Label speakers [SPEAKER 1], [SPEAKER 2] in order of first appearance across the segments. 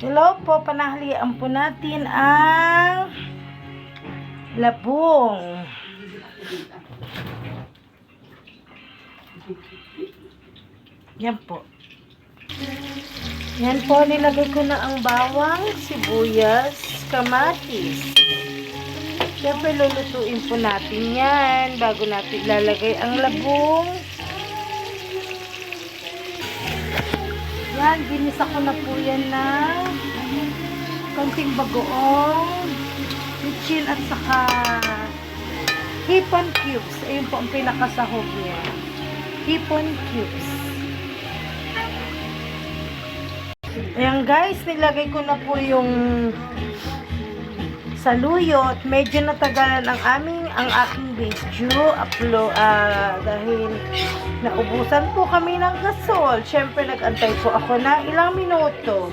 [SPEAKER 1] Hello po, panahalian po natin ang labong. Yan po. Yan po, nilagay ko na ang bawang, sibuyas, kamatis. Siyempre, lulutuin po natin yan bago natin lalagay ang labong. Yan, ginisa ko na po yan na konting bagoong, litsin at saka hipon cubes. Ayun po ang pinakasahog niya. Hipon cubes. Ayan guys, nilagay ko na po yung saluyot. Medyo natagalan ang aking video upload dahil naubusan po kami ng gasol. Syempre nag-antay po ako na ilang minuto.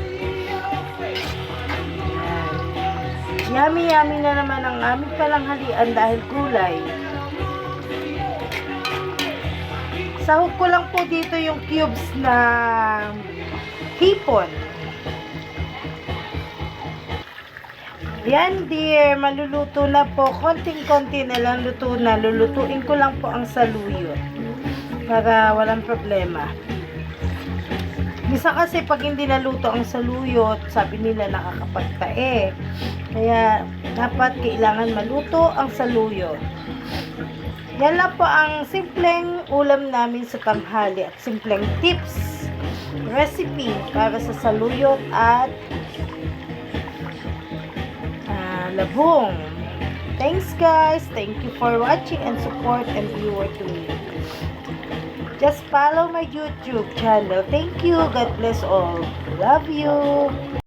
[SPEAKER 1] Yummy na naman ang aming palanghalian dahil gulay. Sahog ko lang po dito yung cubes na hipon. Yan dear, maluluto na po. Konting-konti na lang luto na. Lulutuin ko lang po ang saluyot para walang problema. Misa kasi pag hindi naluto ang saluyot, sabi nila nakakapagtae. Kaya dapat kailangan maluto ang saluyot. Yan lang po ang simpleng ulam namin sa tanghali at simpleng tips, recipe para sa saluyot at labong. Thanks guys. Thank you for watching and support and viewer to me. Just follow my YouTube channel. Thank you. God bless all. Love you.